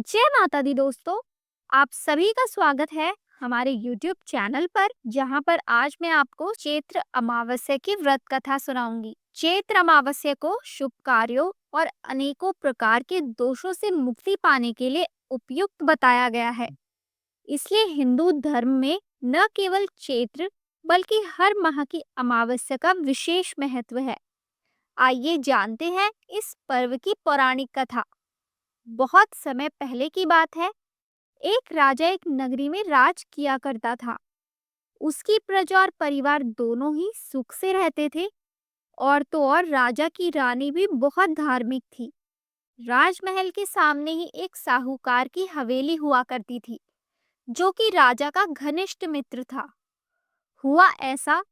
जय माता दी दोस्तों। आप सभी का स्वागत है हमारे YouTube चैनल पर, जहां पर आज मैं आपको चैत्र अमावस्या की व्रत कथा सुनाऊंगी। चैत्र अमावस्या को शुभ कार्यों और अनेकों प्रकार के दोषों से मुक्ति पाने के लिए उपयुक्त बताया गया है। इसलिए हिंदू धर्म में न केवल चैत्र बल्कि हर माह की अमावस्या का विशेष महत्व है। आइए जानते हैं इस पर्व की पौराणिक कथा। बहुत समय पहले की बात है। एक राजा एक नगरी में राज किया करता था। उसकी प्रजा और परिवार दोनों ही सुख से रहते थे। और तो और राजा की रानी भी बहुत धार्मिक थी। राजमहल के सामने ही एक साहूकार की हवेली हुआ करती थी, जो कि राजा का घनिष्ठ मित्र था। हुआ ऐसा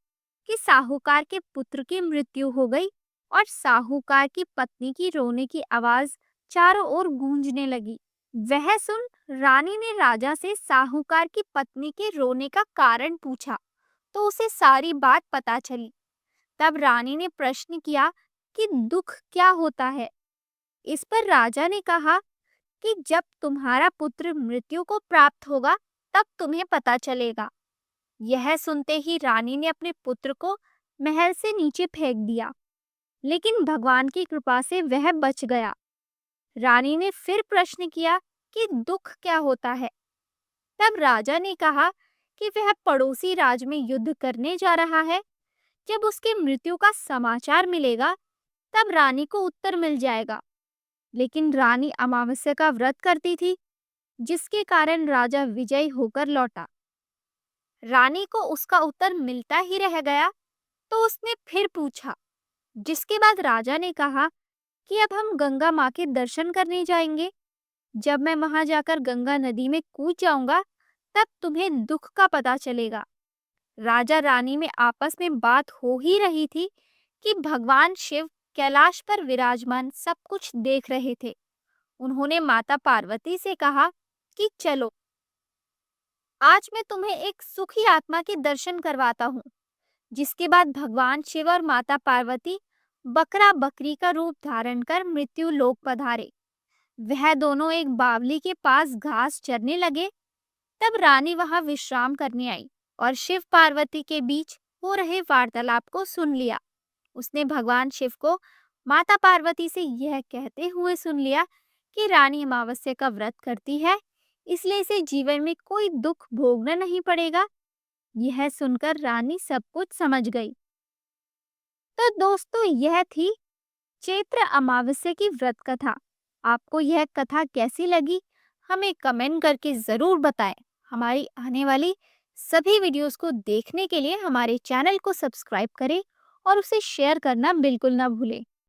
कि साहूकार के पुत्र की मृत्यु हो गई और साहूकार की पत्नी की रोने की आवाज चारों ओर गूंजने लगी। वह सुन रानी ने राजा से साहूकार की पत्नी के रोने का कारण पूछा, तो उसे सारी बात पता चली। तब रानी ने प्रश्न किया कि दुख क्या होता है। इस पर राजा ने कहा कि जब तुम्हारा पुत्र मृत्यु को प्राप्त होगा तब तुम्हें पता चलेगा। यह सुनते ही रानी ने अपने पुत्र को महल से नीचे फेंक दिया, लेकिन भगवान की कृपा से वह बच गया। रानी ने फिर प्रश्न किया कि दुख क्या होता है। तब राजा ने कहा कि वह पड़ोसी राज में युद्ध करने जा रहा है। जब उसकी मृत्यु का समाचार मिलेगा तब रानी को उत्तर मिल जाएगा। लेकिन रानी अमावस्या का व्रत करती थी, जिसके कारण राजा विजयी होकर लौटा। रानी को उसका उत्तर मिलता ही रह गया, तो उसने फिर पूछा, जिसके बाद राजा ने कहा कि अब हम गंगा माँ के दर्शन करने जाएंगे। जब मैं वहां जाकर गंगा नदी में कूद जाऊंगा तब तुम्हें दुख का पता चलेगा। राजा रानी में आपस में बात हो ही रही थी कि भगवान शिव कैलाश पर विराजमान सब कुछ देख रहे थे। उन्होंने माता पार्वती से कहा कि चलो, आज मैं तुम्हें एक सुखी आत्मा के दर्शन करवाता हूँ। जिसके बाद भगवान शिव और माता पार्वती बकरा बकरी का रूप धारण कर मृत्यु लोक पधारे। वह दोनों एक बावली के पास घास चरने लगे। तब रानी वहां विश्राम करने आई और शिव पार्वती के बीच हो रहे वार्तालाप को सुन लिया। उसने भगवान शिव को माता पार्वती से यह कहते हुए सुन लिया कि रानी अमावस्या का व्रत करती है, इसलिए इसे जीवन में कोई दुख भोगना नहीं पड़ेगा। यह सुनकर रानी सब कुछ समझ गई। तो दोस्तों, यह थी चैत्र अमावस्या की व्रत कथा। आपको यह कथा कैसी लगी, हमें कमेंट करके जरूर बताएं। हमारी आने वाली सभी वीडियोस को देखने के लिए हमारे चैनल को सब्सक्राइब करें और उसे शेयर करना बिल्कुल ना भूलें।